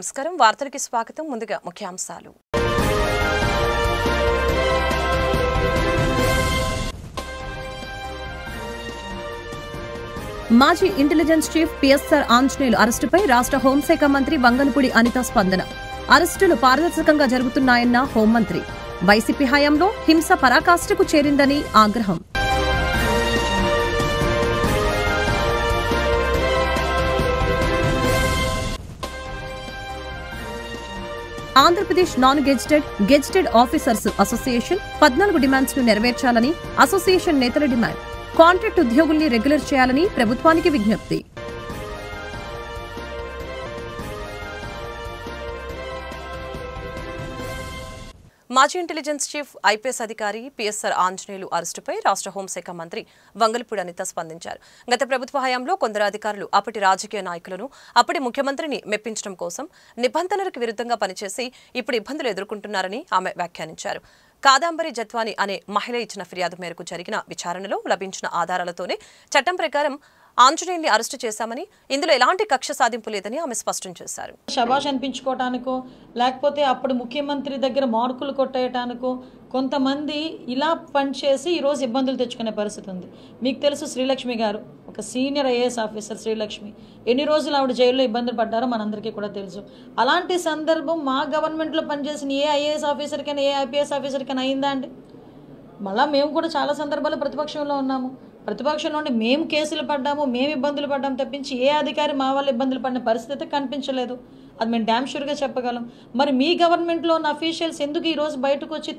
నమస్కారం వార్తలకి స్వాగతం ముందుగా ముఖ్యాంశాలు మాజీ ఇంటెలిజెన్స్ చీఫ్ పిఎస్ఆర్ ఆంజనేయులు అరెస్టుపై రాష్ట్ర హోంశాఖ మంత్రి వంగలపూడి అనిత స్పందన. అరెస్టులు పారదర్శకంగా జరుగుతున్నాయన్న హోంమంత్రి. వైసీపీ హయాంలో హింస పరాకాష్ఠకు చేరిందని ఆగ్రహం. Andhra Pradesh non gazetted officers association 14 demands ను నెరవేర్చాలని అసోసియేషన్ నేతల డిమాండ్. కాంట్రాక్ట్ ఉద్యోగుల్ని రెగ్యులర్ చేయాలని ప్రభుత్వానికి విజ్ఞప్తి. మాజీ ఇంటెలిజెన్స్ చీఫ్ ఐపీఎస్ అధికారి పిఎస్ఆర్ ఆంజనేయులు అరెస్టుపై రాష్ట్ర హోంశాఖ మంత్రి వంగలపూడి అనిత స్పందించారు. గత ప్రభుత్వ హయాంలో కొందరు అధికారులు అప్పటి రాజకీయ నాయకులను అప్పటి ముఖ్యమంత్రిని మెప్పించడం కోసం నిబంధనలకు విరుద్ధంగా పనిచేసి ఇప్పుడు ఇబ్బందులు ఎదుర్కొంటున్నారని ఆమె వ్యాఖ్యానించారు. కాదాంబరి జత్వాని అనే మహిళ ఇచ్చిన ఫిర్యాదు మేరకు జరిగిన విచారణలో లభించిన ఆధారాలతోనే చట్టం ప్రకారం ఆంజనేయుల్ని అరెస్టు చేశామని, ఇందులో ఎలాంటి కక్ష సాధింపు లేదని ఆమె స్పష్టం చేశారు. శబాష్ అనిపించుకోవటానికో లేకపోతే అప్పుడు ముఖ్యమంత్రి దగ్గర మార్కులు కొట్టేయటానికో కొంతమంది ఇలా పనిచేసి ఈరోజు ఇబ్బందులు తెచ్చుకునే పరిస్థితి ఉంది. మీకు తెలుసు శ్రీలక్ష్మి గారు ఒక సీనియర్ ఐఏఎస్ ఆఫీసర్. శ్రీలక్ష్మి ఎన్ని రోజులు ఆవిడ జైల్లో ఇబ్బందులు పడ్డారో మనందరికీ కూడా తెలుసు. అలాంటి సందర్భం మా గవర్నమెంట్లో పనిచేసిన ఏ ఐఏఎస్ ఆఫీసర్కైనా ఏ ఐపీఎస్ ఆఫీసర్కైనా అయిందా అండి? మళ్ళీ మేము కూడా చాలా సందర్భాల్లో ప్రతిపక్షంలో ఉన్నాము. ప్రతిపక్షంలో ఉండి మేము కేసులు పడ్డాము, మేము ఇబ్బందులు పడ్డాము తప్పించి ఏ అధికారి మా వాళ్ళు ఇబ్బందులు పడిన పరిస్థితి కనిపించలేదు. అది మేము డ్యామ్ షూర్గా చెప్పగలం. మరి మీ గవర్నమెంట్లో ఉన్న అఫీషియల్స్ ఎందుకు ఈరోజు బయటకు వచ్చి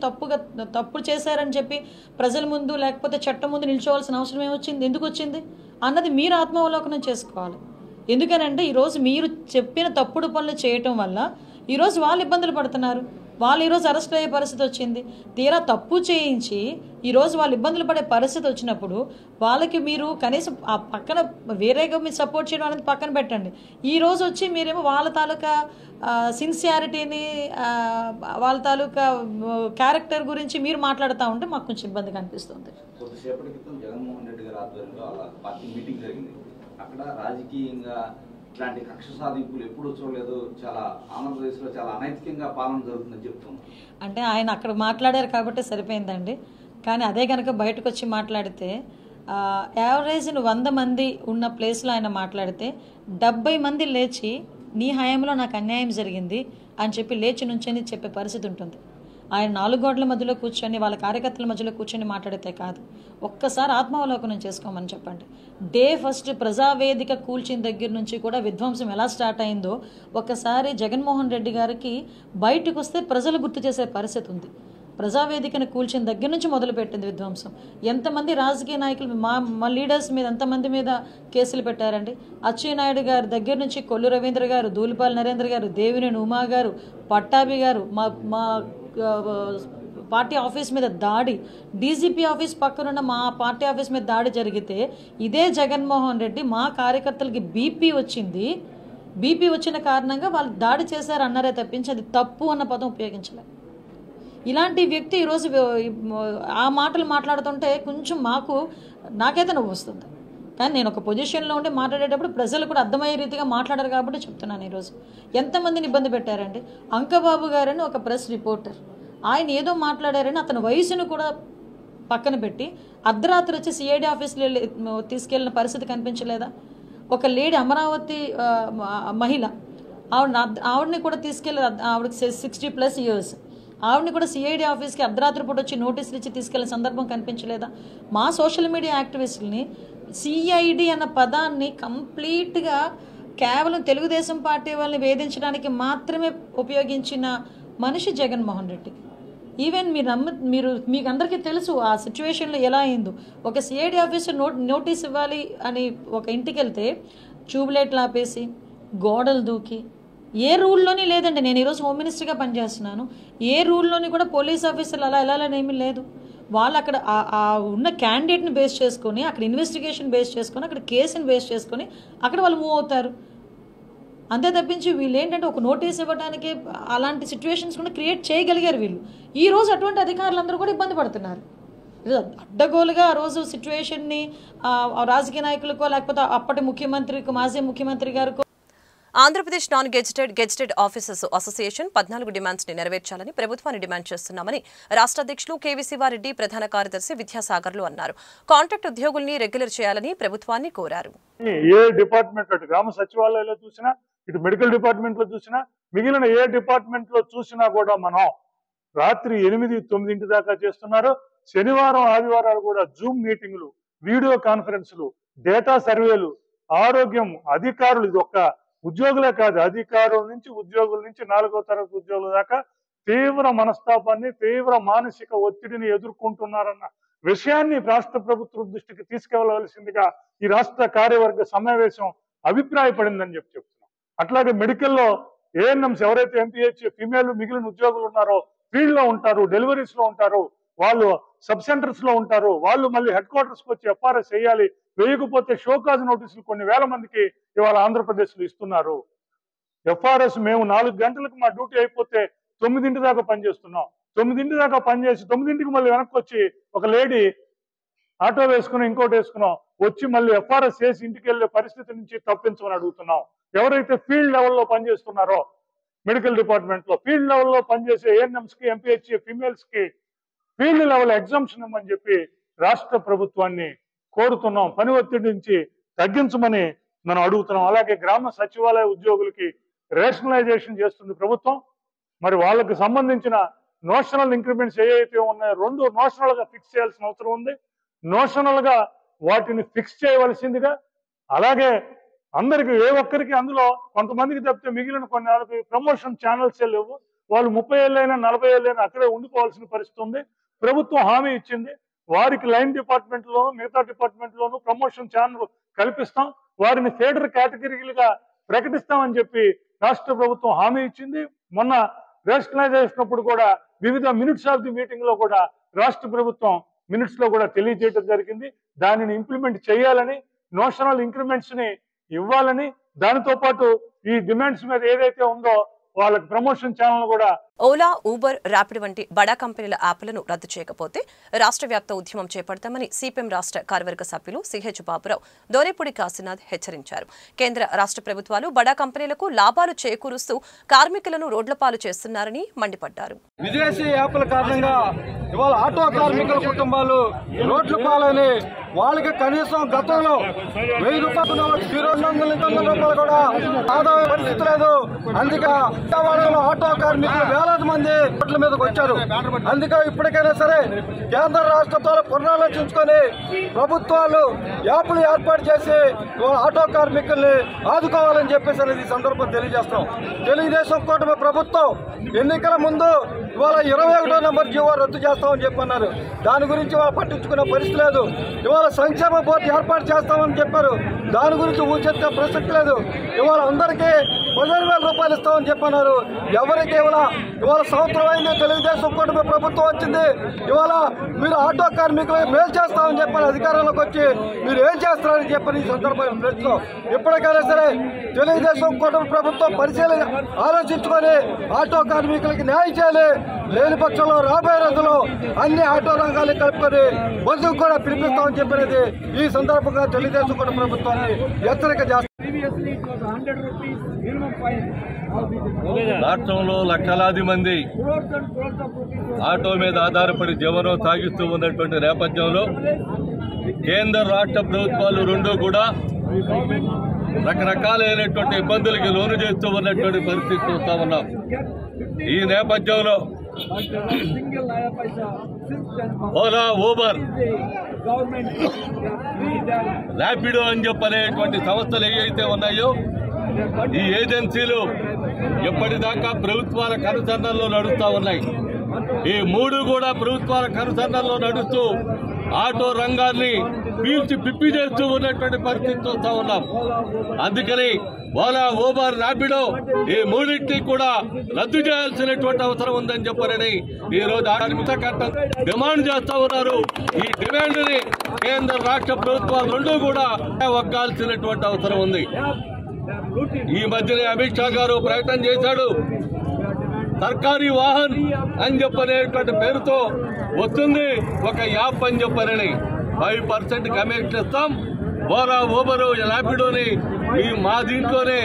తప్పు చేశారని చెప్పి ప్రజల ముందు లేకపోతే చట్టం ముందు నిల్చోవాల్సిన అవసరం ఏమొచ్చింది, ఎందుకు వచ్చింది అన్నది మీరు ఆత్మావలోకనం చేసుకోవాలి. ఎందుకనంటే ఈరోజు మీరు చెప్పిన తప్పుడు పనులు చేయటం వల్ల ఈరోజు వాళ్ళు ఇబ్బందులు పడుతున్నారు. వాళ్ళు ఈరోజు అరెస్ట్ అయ్యే పరిస్థితి వచ్చింది. తీరా తప్పు చేయించి ఈరోజు వాళ్ళు ఇబ్బందులు పడే పరిస్థితి వచ్చినప్పుడు వాళ్ళకి మీరు కనీసం ఆ పక్కన వేరేగా మీరు సపోర్ట్ చేయడం అనేది పక్కన పెట్టండి. ఈరోజు వచ్చి మీరేమో వాళ్ళ తాలూకా సిన్సియారిటీని వాళ్ళ తాలూకా క్యారెక్టర్ గురించి మీరు మాట్లాడుతూ ఉంటే మాకు కొంచెం ఇబ్బందిగా అనిపిస్తుంది. కొద్దిసేపటి క్రితం జగన్మోహన్ రెడ్డి గారి ఆధ్వర్యంలో పార్టీ మీటింగ్ జరిగింది. అక్కడ రాజకీయంగా ఇట్లాంటి కక్ష సాధింపులు ఎప్పుడూ చూడలేదు, చాలా ఆంధ్రప్రదేశ్లో చాలా అనైతికంగా పాలన జరుగుతుందని చెప్తున్నారు. అంటే ఆయన అక్కడ మాట్లాడారు కాబట్టి సరిపోయిందండి. కానీ అదే కనుక బయటకు వచ్చి మాట్లాడితే యావరేజ్ 100 మంది ఉన్న ప్లేస్లో ఆయన మాట్లాడితే 70 మంది లేచి నీ హయాంలో నాకు అన్యాయం జరిగింది అని చెప్పి లేచి నుంచని చెప్పే పరిస్థితి ఉంటుంది. ఆయన 4 గోడల మధ్యలో కూర్చొని వాళ్ళ కార్యకర్తల మధ్యలో కూర్చొని మాట్లాడితే కాదు, ఒక్కసారి ఆత్మావలోకనం చేసుకోమని చెప్పండి. డే ఫస్ట్ ప్రజావేదిక కూల్చిన దగ్గర నుంచి కూడా విధ్వంసం ఎలా స్టార్ట్ అయిందో ఒక్కసారి జగన్మోహన్ రెడ్డి గారికి బయటకు వస్తే ప్రజలు గుర్తు చేసే పరిస్థితి ఉంది. ప్రజావేదికను కూల్చిన దగ్గర నుంచి మొదలుపెట్టింది విధ్వంసం. ఎంతమంది రాజకీయ నాయకులు మా లీడర్స్ మీద ఎంతమంది మీద కేసులు పెట్టారండి. అచ్చెన్నాయుడు గారి దగ్గర నుంచి కొల్లు రవీంద్ర గారు, దూలిపాల్ నరేంద్ర గారు, దేవినేని ఉమా గారు, పట్టాభి గారు, మా పార్టీ ఆఫీస్ మీద దాడి, డీజీపీ ఆఫీస్ పక్కనున్న మా పార్టీ ఆఫీస్ మీద దాడి జరిగితే ఇదే జగన్మోహన్ రెడ్డి మా కార్యకర్తలకి బీపీ వచ్చిన కారణంగా వాళ్ళు దాడి చేశారు అన్నారే తప్పించి అది తప్పు అన్న పదం ఉపయోగించలేదు. ఇలాంటి వ్యక్తి ఈరోజు ఆ మాటలు మాట్లాడుతుంటే కొంచెం నాకైతే నవ్వు వస్తుంది. కానీ నేను ఒక పొజిషన్లో ఉండి మాట్లాడేటప్పుడు ప్రజలు కూడా అర్థమయ్యే రీతిగా మాట్లాడారు కాబట్టి చెప్తున్నాను. ఈరోజు ఎంతమందిని ఇబ్బంది పెట్టారండి. అంకబాబు గారని ఒక ప్రెస్ రిపోర్టర్, ఆయన ఏదో మాట్లాడారని అతని వయసును కూడా పక్కన పెట్టి అర్ధరాత్రి వచ్చి సిఐడి ఆఫీస్లో తీసుకెళ్లిన పరిస్థితి కనిపించలేదా? ఒక లేడీ అమరావతి మహిళ ఆవిడని కూడా తీసుకెళ్ళి, ఆవిడకి 60+ years, ఆవిడని కూడా సిఐడి ఆఫీస్కి అర్ధరాత్రి పూట వచ్చి నోటీసులు ఇచ్చి తీసుకెళ్లిన సందర్భం కనిపించలేదా? మా సోషల్ మీడియా యాక్టివిస్టులని సిఐడి అన్న పదాన్ని కంప్లీట్గా కేవలం తెలుగుదేశం పార్టీ వాళ్ళని వేధించడానికి మాత్రమే ఉపయోగించిన మనిషి జగన్మోహన్ రెడ్డి. ఈవెన్ మీకు అందరికీ తెలుసు ఆ సిచ్యువేషన్లో ఎలా అయిందో. ఒక సిఐడి ఆఫీసర్ నోటీస్ ఇవ్వాలి అని ఒక ఇంటికి వెళ్తే ట్యూబ్లైట్లు ఆపేసి గోడలు దూకి, ఏ రూల్లోని లేదండి. నేను ఈరోజు హోమ్ మినిస్టర్గా పనిచేస్తున్నాను. ఏ రూల్లోని కూడా పోలీస్ ఆఫీసర్లు అలా వెళ్ళాలని ఏమీ లేదు. వాళ్ళు అక్కడ ఉన్న క్యాండిడేట్ని బేస్ చేసుకొని, అక్కడ ఇన్వెస్టిగేషన్ బేస్ చేసుకొని, అక్కడ కేసుని బేస్ చేసుకొని అక్కడ వాళ్ళు మూవ్ అవుతారు. అంతే తప్పించి వీళ్ళు ఏంటంటే ఒక నోటీస్ ఇవ్వడానికి అలాంటి సిచ్యువేషన్స్ కూడా క్రియేట్ చేయగలిగారు వీళ్ళు. ఈరోజు అటువంటి అధికారులందరూ కూడా ఇబ్బంది పడుతున్నారు. అడ్డగోలుగా ఆ రోజు సిచ్యువేషన్ని రాజకీయ నాయకులకో లేకపోతే అప్పటి ముఖ్యమంత్రికి, మాజీ ముఖ్యమంత్రి గారికో Andhra Pradesh non gazetted officers association 14 demands ని నెరవేర్చాలని ప్రభుత్వాన్ని డిమాండ్ చేస్తున్నామని రాష్ట్ర అధ్యక్షులు కేవీ శివారెడ్డి ప్రధాన కార్యదర్శి విద్యాసాగర్లు అన్నారు. కాంట్రాక్ట్ ఉద్యోగుల్ని రెగ్యులర్ చేయాలని ప్రభుత్వాన్ని కోరారు. ఏ డిపార్ట్మెంట్ అటు గ్రామ సచివాలయాల్లో చూసినా, ఇటు మెడికల్ డిపార్ట్మెంట్ లో చూసినా, మిగిలిన ఏ డిపార్ట్మెంట్ లో చూసినా కూడా మనం రాత్రి 8-9 దాకా చేస్తున్నారు. శనివారం ఆదివారాలు కూడా జూమ్ మీటింగ్లు, వీడియో కాన్ఫరెన్స్లు, డేటా సర్వేలు, ఆరోగ్యం అధికారులు, ఇది ఒక్క ఉద్యోగులే కాదు, అధికారుల నుంచి ఉద్యోగుల నుంచి 4వ తరగతి ఉద్యోగుల దాకా తీవ్ర మనస్తాపాన్ని, తీవ్ర మానసిక ఒత్తిడిని ఎదుర్కొంటున్నారన్న విషయాన్ని రాష్ట్ర ప్రభుత్వం దృష్టికి తీసుకెళ్లవలసిందిగా ఈ రాష్ట్ర కార్యవర్గ సమావేశం అభిప్రాయపడిందని చెప్తున్నాం. అట్లాగే మెడికల్లో ఏఎన్ఎంస్ ఎవరైతే ఎంపీహెచ్ ఫిమేల్ మిగిలిన ఉద్యోగులు ఉన్నారో ఫీల్డ్ లో ఉంటారు, డెలివరీస్ లో ఉంటారు, వాళ్ళు సబ్ సెంటర్స్ లో ఉంటారు, వాళ్ళు మళ్ళీ హెడ్ క్వార్టర్స్ కి వచ్చి ఎఫ్ఆర్ఎస్ వేయాలి. వేయకపోతే షోకాజ్ నోటీసులు కొన్ని వేల మందికి ఇవాళ ఆంధ్రప్రదేశ్ లో ఇస్తున్నారు. ఎఫ్ఆర్ఎస్ మేము 4 గంటలకు మా డ్యూటీ అయిపోతే 9 దాకా పనిచేస్తున్నాం. 9 దాకా పనిచేసి 9కి మళ్ళీ వెనక్కి వచ్చి ఒక లేడీ ఆటో వేసుకుని ఇంకోటి వేసుకున్నాం వచ్చి మళ్ళీ ఎఫ్ఆర్ఎస్ వేసి ఇంటికి వెళ్ళే పరిస్థితి నుంచి తప్పించమని అడుగుతున్నాం. ఎవరైతే ఫీల్డ్ లెవెల్లో పనిచేస్తున్నారో మెడికల్ డిపార్ట్మెంట్ లో ఫీల్డ్ లెవెల్లో పనిచేసే ఏఎన్ఎంస్ కి, ఎంపీహెచ్ ఫిమేల్స్ కి ఫీల్డ్ లెవెల్ ఎగ్జామ్షన్ ఇవ్వమని చెప్పి రాష్ట్ర ప్రభుత్వాన్ని కోరుతున్నాం. పని ఒత్తిడి నుంచి తగ్గించమని మనం అడుగుతున్నాం. అలాగే గ్రామ సచివాలయ ఉద్యోగులకి రేషనలైజేషన్ చేస్తుంది ప్రభుత్వం. మరి వాళ్ళకి సంబంధించిన నోషనల్ ఇంక్రిమెంట్స్ ఏవైతే ఉన్నాయో 2 నోషనల్ గా ఫిక్స్ చేయాల్సిన అవసరం ఉంది. నోషనల్ గా వాటిని ఫిక్స్ చేయవలసిందిగా, అలాగే అందరికి ఏ ఒక్కరికి అందులో కొంతమందికి తప్పితే మిగిలిన కొన్ని వాళ్ళకి ప్రమోషన్ ఛానల్స్ లేవు. వాళ్ళు 30 ఏళ్ళైనా 40 ఏళ్ళైనా అక్కడే ఉండిపోవాల్సిన పరిస్థితి ఉంది. ప్రభుత్వం హామీ ఇచ్చింది, వారికి లైన్ డిపార్ట్మెంట్ లోను మిగతా డిపార్ట్మెంట్ లోను ప్రమోషన్ ఛానల్ కల్పిస్తాం, వారిని ఫేడర్ కేటగిరీలుగా ప్రకటిస్తామని చెప్పి రాష్ట్ర ప్రభుత్వం హామీ ఇచ్చింది. మొన్న రేషనలైజేషన్ అప్పుడు కూడా వివిధ మినిట్స్ ఆఫ్ ది మీటింగ్ లో కూడా రాష్ట్ర ప్రభుత్వం మినిట్స్ లో కూడా తెలియజేయడం జరిగింది. దానిని ఇంప్లిమెంట్ చేయాలని, నోషనల్ ఇంక్రిమెంట్స్ ని ఇవ్వాలని, దానితో పాటు ఈ డిమాండ్స్ మీద ఏదైతే ఉందో వాళ్ళకి ప్రమోషన్ ఛానల్ కూడా ఓలా, ఊబర్, ర్యాపిడ్ వంటి బడా కంపెనీల యాప్లను రద్దు చేయకపోతే రాష్ట్ర వ్యాప్త ఉద్యమం చేపడతామని సిపిఎం రాష్ట్ర కార్యవర్గ సభ్యులు సిహెచ్ బాబురావు, దోరేపూడి కాశీనాథ్ హెచ్చరించారు. కేంద్ర రాష్ట్ర ప్రభుత్వాలు బడా కంపెనీలకు లాభాలు చేకూరుస్తూ కార్మికులను రోడ్లపాలు చేస్తున్నారని మండిపడ్డారు. విదేశీ యాప్ల కారణంగా ఇవాళ ఆటో కార్మికుల కుటుంబాలు రోడ్ల పాలని, వాళ్ళకి కనీసం గతంలో 1000 రూపాయలు 200 రూపాయలు కూడా ఆదాయ పరిస్థితి లేదు. అందుకే ఆటో కార్మికులు వేలాది మంది రోడ్ల మీదకి వచ్చారు. అందుకే ఇప్పటికైనా సరే కేంద్ర రాష్ట్రంతో పునరాలోచించుకొని ప్రభుత్వాలు యాప్లు ఏర్పాటు చేసి ఆటో కార్మికుల్ని ఆదుకోవాలని చెప్పేసి అనేది ఈ సందర్భం తెలియజేస్తాం. తెలుగుదేశం కూటమి ప్రభుత్వం ఎన్నికల ముందు ఇవాళ 21వ నెంబర్ జీవో రద్దు చేస్తామని చెప్పన్నారు. దాని గురించి వాళ్ళు పట్టించుకునే పరిస్థితి లేదు. ఇవాళ సంక్షేమ బోర్డు ఏర్పాటు చేస్తామని చెప్పారు, దాని గురించి ఊచెత్తే ప్రసక్తి లేదు. ఇవాళ అందరికీ 15,000 రూపాయలు ఇస్తామని చెప్పన్నారు. ఎవరికి ఇవాళ సంవత్సరం అయింది తెలుగుదేశం కూటమి ప్రభుత్వం వచ్చింది. ఇవాళ మీరు ఆటో కార్మికులు మేలు చేస్తామని చెప్పారు, అధికారంలోకి వచ్చి మీరు ఏం చేస్తారని చెప్పని ఈ సందర్భంగా ప్రశ్న. ఇప్పటికైనా సరే తెలుగుదేశం కూటమి ప్రభుత్వం ఆలోచించుకొని ఆటో కార్మికులకి న్యాయం చేయాలి. లేని పక్షంలో రాబోయే రోజుల్లో అన్ని ఆటో రంగాలు కలుపుకొని బంధువు కూడా పిలిపిస్తామని చెప్పినది ఈ సందర్భంగా తెలుగుదేశం కూటమి ప్రభుత్వాన్ని హెచ్చరిక చేస్తారు. రాష్ట్రంలో లక్షలాది మంది ఆటో మీద ఆధారపడి జీవనం సాగిస్తూ ఉన్నటువంటి నేపథ్యంలో కేంద్ర రాష్ట్ర ప్రభుత్వాలు రెండూ కూడా రకరకాలైనటువంటి ఇబ్బందులకి లోను చేస్తూ ఉన్నటువంటి పరిస్థితి చూస్తా ఉన్నాం. ఈ నేపథ్యంలో ఓలా, ఊబర్, ర్యాపిడో అని చెప్పనేటువంటి సంస్థలు ఏవైతే ఉన్నాయో ఈ ఏజెన్సీలు ఎప్పటిదాకా ప్రభుత్వాల కనుసన్నల్లో నడుస్తూ ఉన్నాయి. ఈ 3 కూడా ప్రభుత్వాల కనుసన్నల్లో నడుస్తూ ఆటో రంగాన్ని పీల్చి పిప్పి చేస్తూ ఉన్నటువంటి పరిస్థితి చూస్తా ఉన్నాం. అందుకని ఓలా, ఊబర్, ర్యాపిడో ఈ 3టిని కూడా రద్దు చేయాల్సినటువంటి అవసరం ఉందని చెప్పారని ఈ రోజు డిమాండ్ చేస్తా ఉన్నారు. ఈ డిమాండ్ ని కేంద్ర రాష్ట్ర ప్రభుత్వాలు రెండూ కూడా ఒగ్గాల్సినటువంటి అవసరం ఉంది. ఈ మధ్యనే అమిత్ షా గారు ప్రకటన చేశాడు, సర్కారీ వాహన్ అని చెప్పనేటువంటి పేరుతో వస్తుంది ఒక యాప్ అని చెప్పారని 5% కమిషన్ ఇస్తాం, ఓలా, ఊబర్, ర్యాపిడోని మా దీంట్లోనే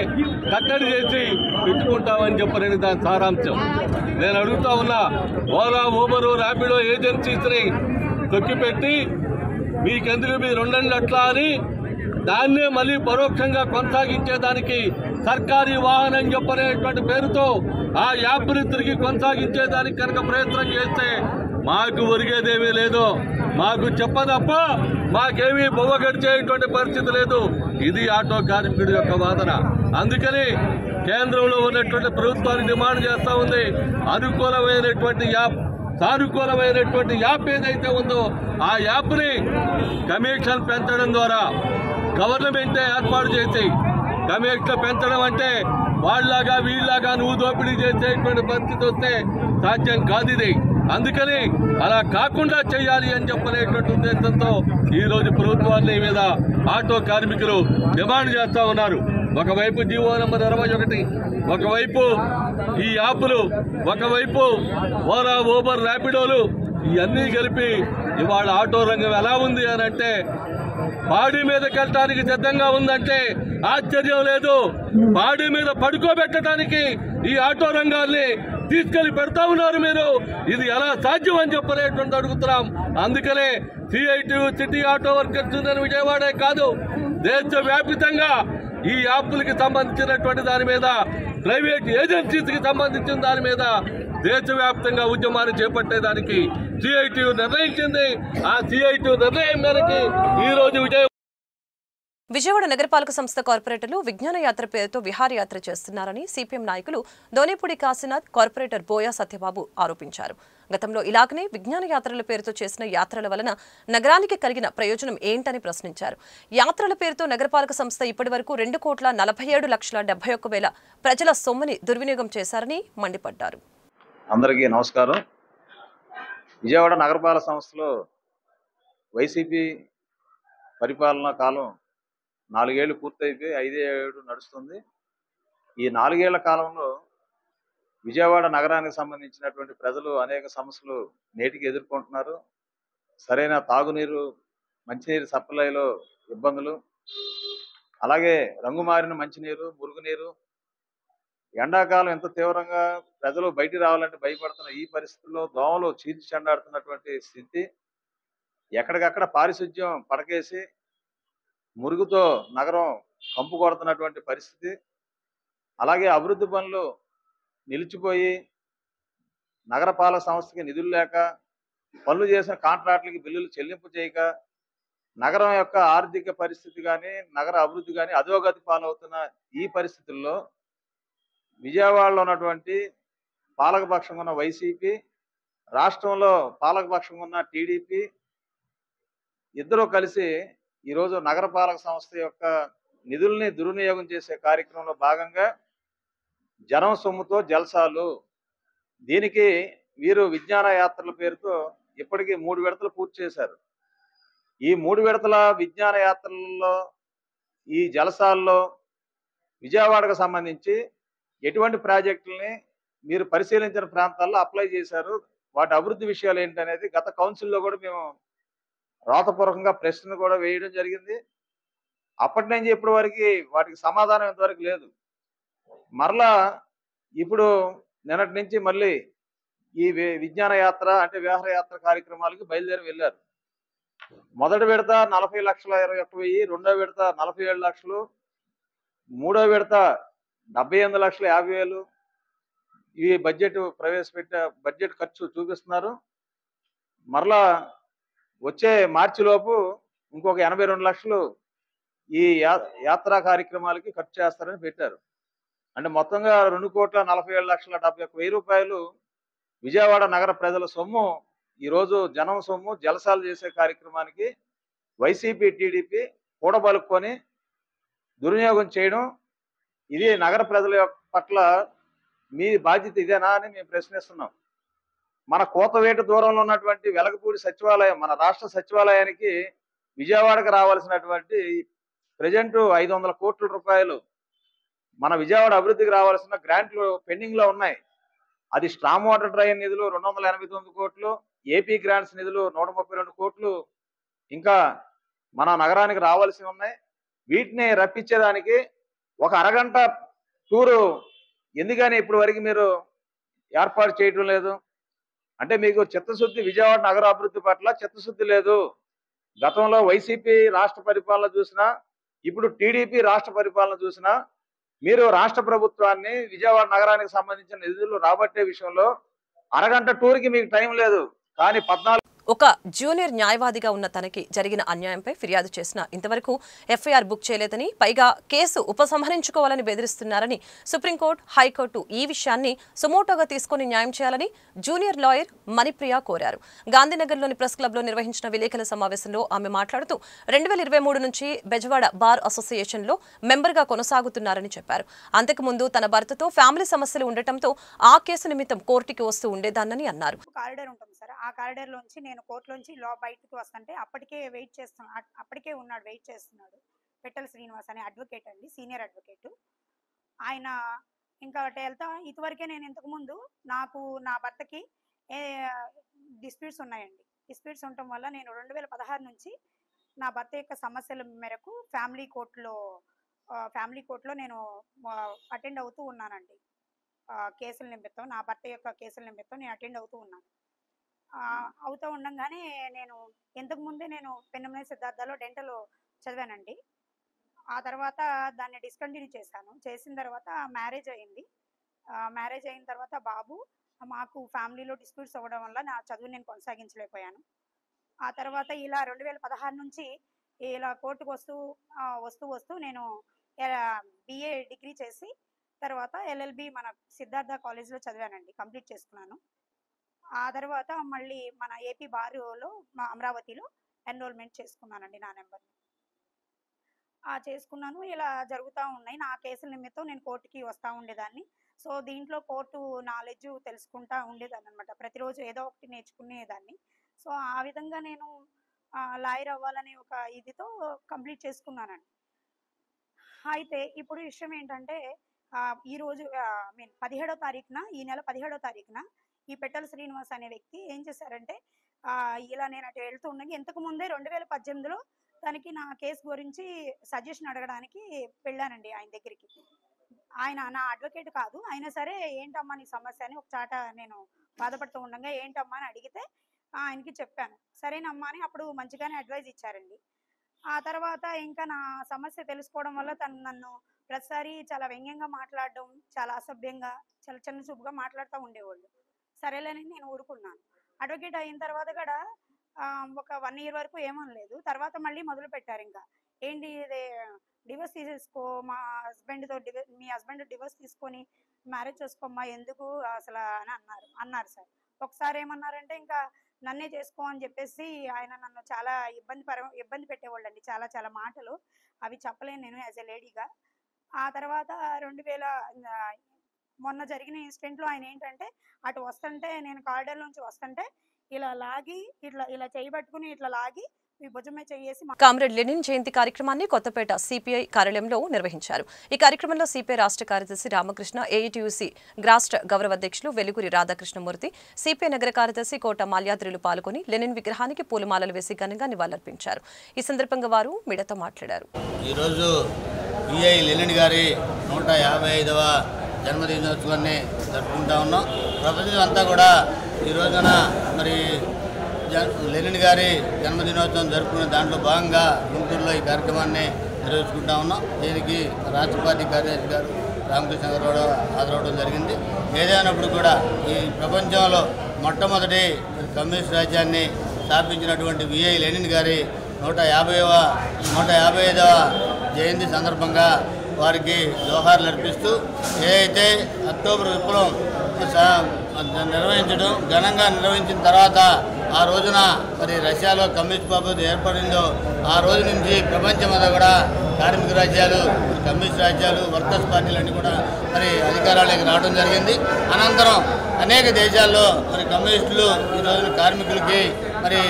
కట్టడి చేసి పెట్టుకుంటామని చెప్పలేని దాని సారాంశం. నేను అడుగుతా ఉన్నా, ఓలా, ఊబరు, ర్యాపిడో ఏజెన్సీస్ని తొక్కిపెట్టి మీకెందుకు మీరు ఉండండి అట్లా అని దాన్నే మళ్ళీ పరోక్షంగా కొనసాగించేదానికి సర్కారీ వాహనం చెప్పనేటువంటి పేరుతో ఆ యాప్ని తిరిగి కొనసాగించేదానికి కనుక ప్రయత్నం చేస్తే మాకు ఒరిగేదేమీ లేదు. మాకు చెప్పదప్ప మాకేమీ బొవ్వ గడిచేటువంటి పరిస్థితి లేదు. ఇది ఆటో కార్మికుడి యొక్క వాదన. అందుకని కేంద్రంలో ఉన్నటువంటి ప్రభుత్వాన్ని డిమాండ్ చేస్తా ఉంది, అనుకూలమైనటువంటి యాప్, సానుకూలమైనటువంటి యాప్ ఏదైతే ఉందో ఆ యాప్ని కమిషన్ పెంచడం ద్వారా గవర్నమెంటే ఏర్పాటు చేసి, కమిషన్ పెంచడం అంటే వాళ్ళలాగా వీళ్ళలాగా నువ్వు దోపిడీ చేసేటువంటి పరిస్థితి వస్తే సాధ్యం కాదు ఇది. అందుకని అలా కాకుండా చేయాలి అని చెప్పనేటువంటి ఉద్దేశంతో ఈ రోజు ప్రభుత్వాన్ని మీద ఆటో కార్మికులు డిమాండ్ చేస్తా ఉన్నారు. ఒకవైపు జీవో నంబర్ 21, ఒకవైపు ఈ యాప్లు, ఒకవైపు ఓలా, ఊబర్, ర్యాపిడోలు, ఇవన్నీ కలిపి ఇవాళ ఆటో రంగం ఎలా ఉంది అని అంటే పాడి మీదకి వెళ్ళటానికి సిద్ధంగా ఉందంటే ఆశ్చర్యం లేదు. పాడి మీద పడుకోబెట్టడానికి ఈ ఆటో రంగాన్ని తీసుకెళ్లి పెడతా ఉన్నారు మీరు. ఇది ఎలా సాధ్యం అని చెప్పనేటువంటి అడుగుతున్నాం. అందుకనే CITU city auto workers union విజయవాడే కాదు, దేశవ్యాప్తంగా ఈ యాప్లకి సంబంధించినటువంటి దాని మీద, ప్రైవేట్ ఏజెన్సీస్కి సంబంధించిన దాని మీద దేశవ్యాప్తంగా ఉద్యమాన్ని చేపట్టేదానికి సిఐటియు నిర్ణయించింది. ఆ సిఐటియు నిర్ణయం మేరకు ఈ రోజు విజయవాడ నగరపాలక సంస్థ కార్పొరేటర్లు విజ్ఞాన యాత్ర పేరుతో విహారయాత్ర చేస్తున్నారని సిపిఎం నాయకులు దోనేపూడి కాశీనాథ్, కార్పొరేటర్ బోయా సత్యబాబు ఆరోపించారు. గతంలో ఇలాగనే విజ్ఞాన యాత్రల పేరుతో చేసిన యాత్రల వలన నగరానికి కలిగిన ప్రయోజనం ఏంటని ప్రశ్నించారు. యాత్రల పేరుతో నగరపాలక సంస్థ ఇప్పటివరకు 2,47,71,000 ప్రజల సొమ్ముని దుర్వినియోగం చేశారని మండిపడ్డారు. అందరికీ నమస్కారం. విజయవాడ నగరపాలక సంస్థలో వైసీపీ పరిపాలనా కాలం 4 ఏళ్లు పూర్తయిపోయి 5వ ఏడు నడుస్తుంది. ఈ 4 ఏళ్ల కాలంలో విజయవాడ నగరానికి సంబంధించినటువంటి ప్రజలు అనేక సమస్యలు నేటికి ఎదుర్కొంటున్నారు. సరైన తాగునీరు, మంచినీరు సప్లైలో ఇబ్బందులు, అలాగే రంగుమారిన మంచినీరు, మురుగునీరు, ఎండాకాలం ఎంత తీవ్రంగా ప్రజలు బయటికి రావాలంటే భయపడుతున్న ఈ పరిస్థితుల్లో దోమలు చీల్చి చెండాడుతున్నటువంటి స్థితి, ఎక్కడికక్కడ పారిశుధ్యం పడకేసి మురుగుతో నగరం కంపు కొడుతున్నటువంటి పరిస్థితి, అలాగే అభివృద్ధి పనులు నిలిచిపోయి నగరపాలక సంస్థకి నిధులు లేక, పనులు చేసిన కాంట్రాక్టులకి బిల్లులు చెల్లింపు చేయక, నగరం యొక్క ఆర్థిక పరిస్థితి కానీ, నగర అభివృద్ధి కానీ అధోగతి పాలవుతున్న ఈ పరిస్థితుల్లో విజయవాడలో ఉన్నటువంటి పాలకపక్షంగా ఉన్న వైసీపీ, రాష్ట్రంలో పాలకపక్షంగా ఉన్న టీడీపీ ఇద్దరూ కలిసి ఈరోజు నగరపాలక సంస్థ యొక్క నిధుల్ని దుర్వినియోగం చేసే కార్యక్రమంలో భాగంగా జనం సొమ్ముతో జల్సాలు, దీనికి వీరు విజ్ఞాన యాత్రల పేరుతో ఇప్పటికీ 3 విడతలు పూర్తి చేశారు. ఈ 3 విడతల విజ్ఞాన యాత్రలలో, ఈ జలసాల్లో విజయవాడకు సంబంధించి ఎటువంటి ప్రాజెక్టుల్ని మీరు పరిశీలించిన ప్రాంతాల్లో అప్లై చేశారు, వాటి అభివృద్ధి విషయాలు ఏంటనేది గత కౌన్సిల్లో కూడా మేము రాతపూర్వకంగా ప్రశ్నలు కూడా వేయడం జరిగింది. అప్పటి నుంచి ఇప్పటి వరకు వాటికి సమాధానం ఇంతవరకు లేదు. మరలా ఇప్పుడు నిన్నటి నుంచి మళ్ళీ ఈ విజ్ఞాన యాత్ర అంటే విహారయాత్ర కార్యక్రమాలకి బయలుదేరి వెళ్ళారు. మొదటి విడత 40,21,000, రెండో విడత 47 లక్షలు, మూడో విడత 78,50,000 ఈ బడ్జెట్ బడ్జెట్ ఖర్చు చూపిస్తున్నారు. మరలా వచ్చే మార్చి లోపు ఇంకొక 82 లక్షలు ఈ యాత్రా కార్యక్రమాలకి ఖర్చు చేస్తారని పెట్టారు. అంటే మొత్తంగా 2,47,71,000 రూపాయలు విజయవాడ నగర ప్రజల సొమ్ము ఈరోజు జనం సొమ్ము జలసాలు చేసే కార్యక్రమానికి వైసీపీ, టీడీపీ కూడబలుక్కొని దుర్వినియోగం చేయడం, ఇది నగర ప్రజల పట్ల మీ బాధ్యత ఇదేనా అని మేము ప్రశ్నిస్తున్నాం. మన కోతవేటు దూరంలో ఉన్నటువంటి వెలగపూడి సచివాలయం, మన రాష్ట్ర సచివాలయానికి విజయవాడకు రావాల్సినటువంటి ప్రజెంట్ 500 కోట్ల రూపాయలు మన విజయవాడ అభివృద్ధికి రావాల్సిన గ్రాంట్లు పెండింగ్ లో ఉన్నాయి. అది స్ట్రామ్ వాటర్ డ్రైన్ నిధులు 289 కోట్లు, ఏపీ గ్రాంట్స్ నిధులు 132 కోట్లు ఇంకా మన నగరానికి రావాల్సి ఉన్నాయి. వీటిని రప్పించేదానికి ఒక అరగంట టూరు ఎందుకని ఇప్పటి వరకు మీరు ఏర్పాటు చేయటం లేదు? అంటే మీకు చిత్తశుద్ధి, విజయవాడ నగర అభివృద్ధి పట్ల చిత్తశుద్ధి లేదు. గతంలో వైసీపీ రాష్ట్ర పరిపాలన చూసినా, ఇప్పుడు టీడీపీ రాష్ట్ర పరిపాలన చూసినా, మీరు రాష్ట్ర ప్రభుత్వాన్ని విజయవాడ నగరానికి సంబంధించిన నిధులు రాబట్టే విషయంలో అరగంట టూర్కి మీకు టైం లేదు. కానీ 14 ఒక జూనియర్ న్యాయవాదిగా ఉన్న తనకి జరిగిన అన్యాయంపై ఫిర్యాదు చేసినా ఇంతవరకు ఎఫ్ఐఆర్ బుక్ చేయలేదని, పైగా కేసు ఉపసంహరించుకోవాలని బెదిరిస్తున్నారని సుప్రీంకోర్టు, హైకోర్టు ఈ విషయాన్ని సుమోటోగా తీసుకుని న్యాయం చేయాలని జూనియర్ లాయర్ మణిప్రియ కోరారు. గాంధీనగర్లోని ప్రెస్ క్లబ్లో నిర్వహించిన విలేకరుల సమావేశంలో ఆమె మాట్లాడుతూ 2023 నుంచి బెజవాడ బార్ అసోసియేషన్లో మెంబర్గా కొనసాగుతున్నారని చెప్పారు. అంతకుముందు తన భర్తతో ఫ్యామిలీ సమస్యలు ఉండటంతో ఆ కేసు నిమిత్తం కోర్టుకి వస్తూ ఉండేదాన్నని అన్నారు. ఆ కారిడార్ లోంచి నేను కోర్టులోంచి బయటకు వస్తుంటే అప్పటికే వెయిట్ చేస్తున్నాడు పెట్టెల శ్రీనివాస్ అనే అడ్వకేట్ అండి, సీనియర్ అడ్వకేట్. ఆయన ఇంకా వెళ్తా ఇదివరకే నేను ఇంతకుముందు నాకు నా భర్తకి డిస్ప్యూట్స్ ఉన్నాయండి. డిస్ప్యూట్స్ ఉండటం వల్ల నేను 2016 నుంచి నా భర్త యొక్క సమస్యల మేరకు ఫ్యామిలీ కోర్టులో నేను అటెండ్ అవుతూ ఉన్నానండి. కేసుల నిమిత్తం, నా భర్త యొక్క కేసుల నిమిత్తం నేను అటెండ్ అవుతూ ఉన్నాను. అవుతూ ఉండగానే నేను ఇంతకుముందే నేను పెన్నమనే సిద్ధార్థలో డెంటల్ చదివానండి. ఆ తర్వాత దాన్ని డిస్కంటిన్యూ చేసిన తర్వాత మ్యారేజ్ అయింది. మ్యారేజ్ అయిన తర్వాత బాబు, మాకు ఫ్యామిలీలో డిస్ప్యూట్స్ అవ్వడం వల్ల నా చదువు నేను కొనసాగించలేకపోయాను. ఆ తర్వాత ఇలా 2016 నుంచి ఇలా కోర్టుకు వస్తూ నేను BA డిగ్రీ చేసి తర్వాత LLB మన సిద్ధార్థ కాలేజ్లో చదివానండి, కంప్లీట్ చేసుకున్నాను. ఆ తర్వాత మళ్ళీ మన ఏపీ బారులో అమరావతిలో ఎన్రోల్మెంట్ చేసుకున్నానండి నా నెంబర్. చేసుకున్నాను. ఇలా జరుగుతూ ఉన్నాయి. నా కేసుల నిమిత్తం నేను కోర్టుకి వస్తూ ఉండేదాన్ని. సో దీంట్లో కోర్టు నాలెడ్జ్ తెలుసుకుంటా ఉండేదాన్ని అనమాట. ప్రతిరోజు ఏదో ఒకటి నేర్చుకునేదాన్ని. సో ఆ విధంగా నేను లాయర్ అవ్వాలనే ఒక ఇదితో కంప్లీట్ చేసుకున్నానండి. అయితే ఇప్పుడు విషయం ఏంటంటే ఈరోజు 17వ తారీఖున, ఈ నెల 17వ తారీఖున ఈ పెట్టెల శ్రీనివాస్ అనే వ్యక్తి ఏం చేశారంటే, ఇలా నేను అటు వెళ్తూ ఉండగా ఇంతకు ముందే 2018లో తనకి నా కేసు గురించి సజెషన్ అడగడానికి వెళ్ళానండి ఆయన దగ్గరికి. ఆయన నా అడ్వకేట్ కాదు, అయినా సరే ఏంటమ్మా నీ సమస్య అని ఒక చాట నేను బాధపడుతూ ఉండగా ఏంటమ్మా అని అడిగితే ఆయనకి చెప్పాను. సరేనమ్మా అని అప్పుడు మంచిగానే అడ్వైజ్ ఇచ్చారండి. ఆ తర్వాత ఇంకా నా సమస్య తెలుసుకోవడం వల్ల తను నన్ను ప్రతిసారి చాలా వ్యంగ్యంగా మాట్లాడడం, చాలా అసభ్యంగా, చాలా చిన్న చూపుగా మాట్లాడుతూ ఉండేవాళ్ళు. సరేలేని నేను ఊరుకున్నాను. అడ్వకేట్ అయిన తర్వాత కూడా ఒక 1 year వరకు ఏమనలేదు. తర్వాత మళ్ళీ మొదలు పెట్టారు. ఇంకా ఏంటి డివోర్స్ తీసేసుకో, మీ హస్బెండ్ డివోర్స్ తీసుకొని మ్యారేజ్ చేసుకోమ్మా, ఎందుకు అసలు అని అన్నారు సార్. ఒకసారి ఏమన్నారంటే ఇంకా నన్నే చేసుకో అని చెప్పేసి ఆయన నన్ను చాలా ఇబ్బంది పెట్టేవాళ్ళండి. చాలా చాలా మాటలు, అవి చెప్పలేను నేను యాజ్ ఎ లేడీగా. ఆ తర్వాత మొన్న జరిగిన ఇన్సిడెంట్లో ఆయన ఏంటంటే, అటు వస్తుంటే నేను కారిడార్ నుంచి వస్తుంటే ఇలా లాగి ఇలా చేయబట్టుకుని ఇట్లా లాగి ఈ భుజమే చేసి. కామ్రేడ్ లెనిన్ జయంతి కార్యక్రమాన్ని కొత్తపేట సిపిఐ కార్యాలయంలో నిర్వహించారు. ఈ కార్యక్రమంలో సిపిఐ రాష్ట్ర కార్యదర్శి రామకృష్ణ, ఏఐటీయూసీ రాష్ట్ర గౌరవ అధ్యక్షులు వెలుగురి రాధాకృష్ణమూర్తి, సిపిఐ నగర కార్యదర్శి కోట మాల్యాద్రిలు పాల్గొని లెనిన్ విగ్రహానికి పూలమాలలు వేసి ఘనంగా నివాళులర్పించారు. ఈ సందర్భంగా వారు మీడియాతో మాట్లాడారు. ఈరోజు పిఐ లెనిన్ గారి 155వ జన్మదినోత్సవాన్ని జరుపుకుంటా ఉన్నాం. ప్రపంచం అంతా కూడా ఈ రోజున మరి లెనిన్ గారి జన్మదినోత్సవం జరుపుకునే దాంట్లో భాగంగా గుంటూరులో ఈ కార్యక్రమాన్ని నిర్వహించుకుంటా ఉన్నాం. దీనికి రాష్ట్ర పార్టీ కార్యదర్శి గారు రామకృష్ణ గారు హాజరవడం జరిగింది. ఏదైనప్పుడు కూడా ఈ ప్రపంచంలో మొట్టమొదటి కమ్యూనిస్ట్ రాజ్యాన్ని స్థాపించినటువంటి విఐ లెనిన్ గారి 155వ జయంతి సందర్భంగా వారికి జోహార్లు అర్పిస్తూ ఏదైతే అక్టోబర్ విప్లవం ఘనంగా నిర్వహించిన తర్వాత ఆ రోజున మరి రష్యాలో కమ్యూనిస్ట్ ప్రభుత్వం ఏర్పడిందో ఆ రోజు నుంచి ప్రపంచమంతా కూడా కార్మిక రాజ్యాలు, కమ్యూనిస్ట్ రాజ్యాలు, వర్కర్స్ పార్టీలన్నీ కూడా మరి అధికారాలకు రావడం జరిగింది. అనంతరం అనేక దేశాల్లో మరి కమ్యూనిస్టులు ఈ రోజున కార్మికులకి మరి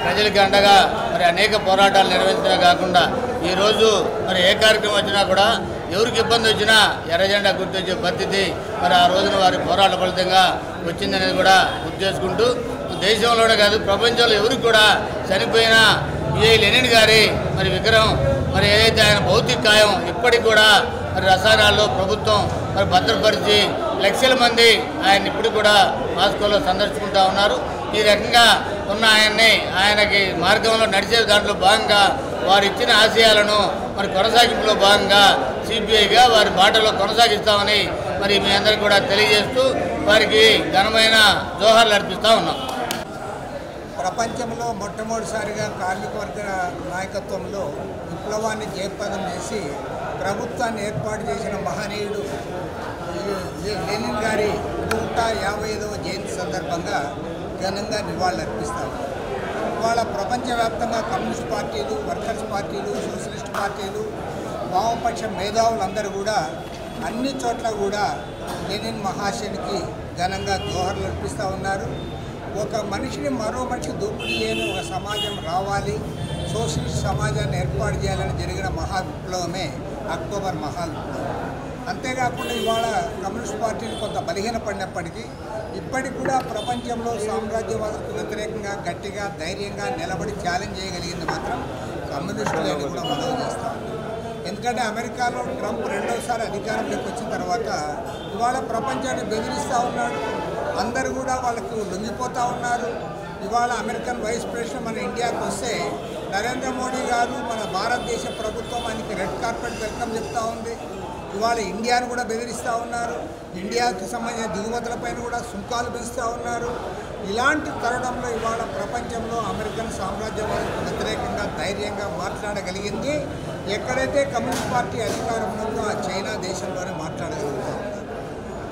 ప్రజలకి అండగా మరి అనేక పోరాటాలు నిర్వహించడమే కాకుండా ఈరోజు మరి ఏ కార్యక్రమం వచ్చినా కూడా ఎవరికి ఇబ్బంది వచ్చినా ఎర్ర జెండా గుర్తొచ్చే పరిస్థితి మరి ఆ రోజున వారి పోరాట ఫలితంగా వచ్చిందనేది కూడా గుర్తు చేసుకుంటూ దేశంలోనే కాదు ప్రపంచంలో ఎవరికి కూడా చనిపోయిన పిఐ లెనిన్ గారి మరి విగ్రహం మరి ఏదైతే ఆయన భౌతిక కాయం ఇప్పటికి కూడా మరి రసాయనాల్లో ప్రభుత్వం మరి భద్రపరిచి లక్షల మంది ఆయన ఇప్పుడు కూడా మాస్కోలో సందర్శించుకుంటూ ఉన్నారు. ఈ రకంగా ఉన్న ఆయనకి మార్గంలో నడిచే దాంట్లో భాగంగా వారు ఇచ్చిన ఆశయాలను మరి కొనసాగింపులో భాగంగా సిపిఐగా వారి బాటలో కొనసాగిస్తామని మరి మీ అందరికీ కూడా తెలియజేస్తూ వారికి ఘనమైన జోహార్లు అర్పిస్తూ ఉన్నాం. ప్రపంచంలో మొట్టమొదటిసారిగా కార్మిక వర్గ నాయకత్వంలో విప్లవాన్ని జయప్రదం చేసి ప్రభుత్వాన్ని ఏర్పాటు చేసిన మహనీయుడు లెనిన్ గారి 155వ జయంతి సందర్భంగా ఘనంగా నివాళులర్పిస్తారు. ఇవాళ ప్రపంచవ్యాప్తంగా కమ్యూనిస్ట్ పార్టీలు, వర్కర్స్ పార్టీలు, సోషలిస్ట్ పార్టీలు, వామపక్ష మేధావులందరూ కూడా అన్ని చోట్ల కూడా లెనిన్ మహాశయునికి ఘనంగా జోహార్లు అర్పిస్తూ ఉన్నారు. ఒక మనిషిని మరో మనిషి దోపిడీ చేయని ఒక సమాజం రావాలి, సోషలిస్ట్ సమాజాన్ని ఏర్పాటు చేయాలని జరిగిన మహా విప్లవమే అక్టోబర్ మహా విప్లవం. అంతేకాకుండా ఇవాళ కమ్యూనిస్ట్ పార్టీలు కొంత బలహీనపడినప్పటికీ ఇప్పటికి కూడా ప్రపంచంలో సామ్రాజ్యవాదకు వ్యతిరేకంగా గట్టిగా ధైర్యంగా నిలబడి ఛాలెంజ్ చేయగలిగింది మాత్రం కమ్యూనిస్టులని కూడా మనవి చేస్తాం. ఎందుకంటే అమెరికాలో ట్రంప్ రెండోసారి అధికారంలోకి వచ్చిన తర్వాత ఇవాళ ప్రపంచాన్ని బెదిరిస్తూ ఉన్నాడు. అందరూ కూడా వాళ్ళకు లొంగిపోతూ ఉన్నారు. ఇవాళ అమెరికన్ వైస్ ప్రెసిడెంట్ మన ఇండియాకు వస్తే నరేంద్ర మోడీ గారు మన భారతదేశ ప్రభుత్వం ఆయనకి రెడ్ కార్పెట్ వెల్కమ్ చెప్తూ ఉంది. ఇవాళ ఇండియాను కూడా బెదిరిస్తూ ఉన్నారు. ఇండియాకి సంబంధించిన దిగుమతులపైన కూడా సుంకాలు పెంచుతూ ఉన్నారు. ఇలాంటి తరుణంలో ఇవాళ ప్రపంచంలో అమెరికన్ సామ్రాజ్యవాదానికి వ్యతిరేకంగా ధైర్యంగా మాట్లాడగలిగింది ఎక్కడైతే కమ్యూనిస్ట్ పార్టీ అధికారంలో ఉందో ఆ చైనా దేశంలోనే మాట్లాడగలుగుతూ ఉన్నారు.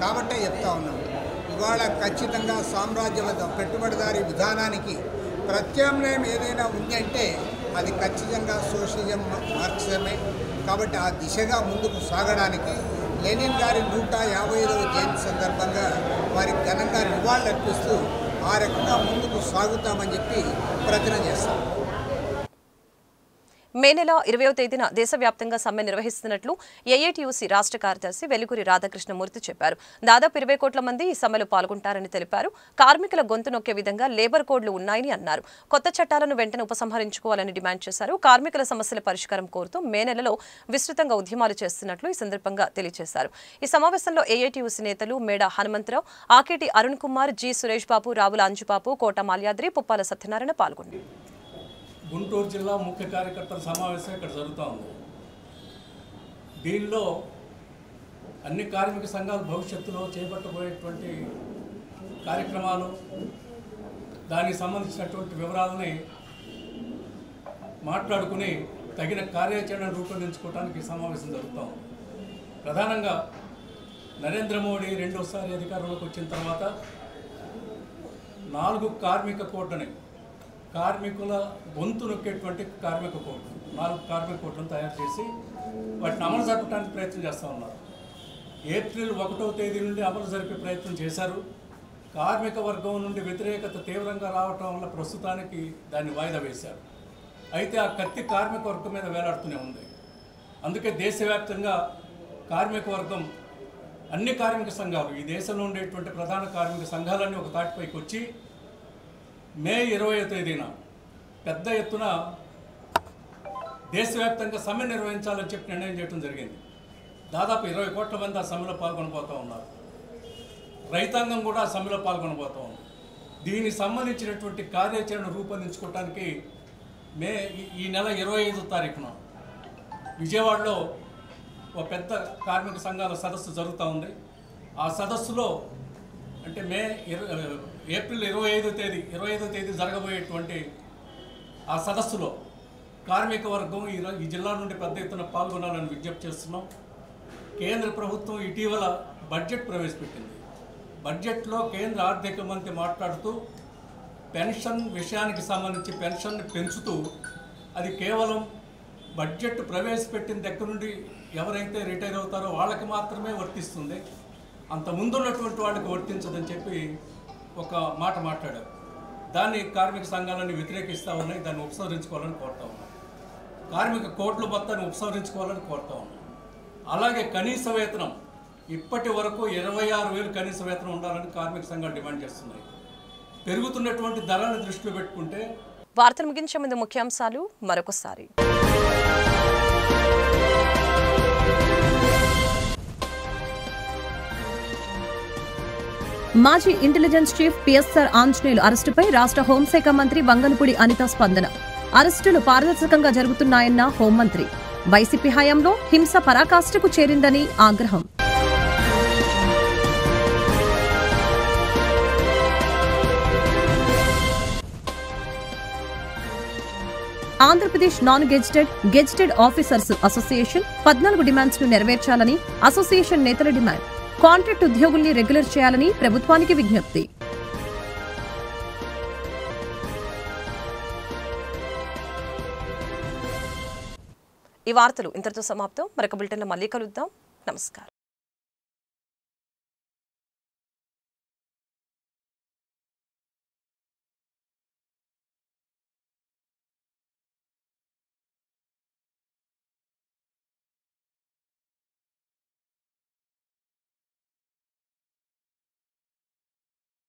కాబట్టే చెప్తా ఉన్నాం, ఇవాళ ఖచ్చితంగా సామ్రాజ్యవాద పెట్టుబడిదారీ విధానానికి ప్రత్యామ్నాయం ఏదైనా ఉంది అంటే అది ఖచ్చితంగా సోషలిజం, మార్క్సిజమే. కాబట్టి ఆ దిశగా ముందుకు సాగడానికి లెనిన్ గారి 155వ జయంతి సందర్భంగా వారికి ఘనంగా నివాళులు అర్పిస్తూ ఆ రకంగా ముందుకు సాగుతామని చెప్పి ప్రతిజ్ఞ చేస్తాం. మే నెల 20వ తేదీన దేశవ్యాప్తంగా సమ్మె నిర్వహిస్తున్నట్లు ఏఐటీయూసీ రాష్ట్ర కార్యదర్శి వెలుగురి రాధాకృష్ణమూర్తి చెప్పారు. దాదాపు 20 కోట్ల మంది ఈ సమ్మెలో పాల్గొంటారని తెలిపారు. కార్మికుల గొంతు నొక్కే విధంగా లేబర్ కోడ్లు ఉన్నాయని అన్నారు. కొత్త చట్టాలను వెంటనే ఉపసంహరించుకోవాలని డిమాండ్ చేశారు. కార్మికుల సమస్యల పరిష్కారం కోరుతూ మే నెలలో విస్తృతంగా ఉద్యమాలు చేస్తున్నట్లు ఈ సందర్భంగా తెలియజేశారు. ఈ సమావేశంలో ఏఐటీయూసీ నేతలు మేడ హనుమంతరావు, ఆకేటి అరుణ్ కుమార్, జి సురేష్ బాబు, రావుల అంజుబాబు, కోట మాల్యాద్రి, పుప్పాల సత్యనారాయణ పాల్గొన్నారు. గుంటూరు జిల్లా ముఖ్య కార్యకర్తల సమావేశం ఇక్కడ జరుగుతూ ఉంది. దీనిలో అన్ని కార్మిక సంఘాలు భవిష్యత్తులో చేపట్టబోయేటువంటి కార్యక్రమాలు, దానికి సంబంధించినటువంటి వివరాలని మాట్లాడుకుని తగిన కార్యాచరణ రూపొందించుకోవడానికి సమావేశం జరుగుతూ ఉంది. ప్రధానంగా నరేంద్ర మోడీ రెండోసారి అధికారంలోకి వచ్చిన తర్వాత 4 కార్మిక కోడ్లని, కార్మికుల గొంతు నొక్కేటువంటి కార్మిక కోడ్లు, 4 కార్మిక కోడ్లను తయారు చేసి వాటిని అమలు జరపడానికి ప్రయత్నం చేస్తూ ఉన్నారు. ఏప్రిల్ 1వ తేదీ నుండి అమలు జరిపే ప్రయత్నం చేశారు. కార్మిక వర్గం నుండి వ్యతిరేకత తీవ్రంగా రావటం వల్ల ప్రస్తుతానికి దాన్ని వాయిదా వేశారు. అయితే ఆ కత్తి కార్మిక వర్గం మీద వేలాడుతూనే ఉంది. అందుకే దేశవ్యాప్తంగా కార్మిక వర్గం, అన్ని కార్మిక సంఘాలు, ఈ దేశంలో ఉండేటువంటి ప్రధాన కార్మిక సంఘాలన్నీ ఒక తాటిపైకి వచ్చి మే 20వ తేదీన పెద్ద ఎత్తున దేశవ్యాప్తంగా సమ్మె నిర్వహించాలని చెప్పి నిర్ణయం చేయడం జరిగింది. దాదాపు 20 కోట్ల మంది ఆ సమ్మెలో పాల్గొనబోతూ ఉన్నారు. రైతాంగం కూడా ఆ సమ్మెలో పాల్గొనబోతూ ఉంది. దీనికి సంబంధించినటువంటి కార్యాచరణ రూపొందించుకోవడానికి ఈ నెల 25వ తారీఖున విజయవాడలో ఒక పెద్ద కార్మిక సంఘాల సదస్సు జరుగుతూ ఉంది. ఆ సదస్సులో అంటే ఏప్రిల్ 25వ తేదీ జరగబోయేటువంటి ఆ సదస్సులో కార్మిక వర్గం ఈ జిల్లా నుండి పెద్ద ఎత్తున పాల్గొనాలని విజ్ఞప్తి చేస్తున్నాం. కేంద్ర ప్రభుత్వం ఇటీవల బడ్జెట్ ప్రవేశపెట్టింది. బడ్జెట్లో కేంద్ర ఆర్థిక మంత్రి మాట్లాడుతూ పెన్షన్ విషయానికి సంబంధించి పెన్షన్ని పెంచుతూ అది కేవలం బడ్జెట్ ప్రవేశపెట్టిన దగ్గర నుండి ఎవరైతే రిటైర్ అవుతారో వాళ్ళకి మాత్రమే వర్తిస్తుంది, అంత ముందున్నటువంటి వాళ్ళకి వర్తించదని చెప్పి ఒక మాట మాట్లాడారు. దాన్ని కార్మిక సంఘాలన్నీ వ్యతిరేకిస్తూ ఉన్నాయి. దాన్ని ఉపసంహరించుకోవాలని కోరుతా ఉన్నాయి. కార్మిక కోడ్లు మొత్తాన్ని ఉపసంహరించుకోవాలని కోరుతా ఉన్నాయి. అలాగే కనీస వేతనం ఇప్పటి వరకు 26,000 కనీస వేతనం ఉండాలని కార్మిక సంఘాలు డిమాండ్ చేస్తున్నాయి. పెరుగుతున్నటువంటి ధరలను దృష్టిలో పెట్టుకుంటే వార్తలు ముగించే ముందు ముఖ్యాంశాలు మరొకసారి. మాజీ ఇంటెలిజెన్స్ చీఫ్ పిఎస్ఆర్ ఆంజనేయులు అరెస్టుపై రాష్ట్ర హోంశాఖ మంత్రి వంగలపూడి అనిత స్పందన. అరెస్టులు పారదర్శకంగా జరుగుతున్నాయన్న హోంమంత్రి. వైసీపీ హయాంలో హింస పరాకాష్ఠకు చేరిందని ఆగ్రహం. Andhra Pradesh non gazetted officers association 14 demands ను నెరవేర్చాలని అసోసియేషన్ నేతల డిమాండ్. కాంట్రాక్ట్ ఉద్యోగుల్ని రెగ్యులర్ చేయాలని ప్రభుత్వానికి విజ్ఞప్తి. ఈ వార్తలు ఇంతటితో సమాప్తం. మరొక బులెటిన్లో మళ్ళీ కలుద్దాం. నమస్కారం.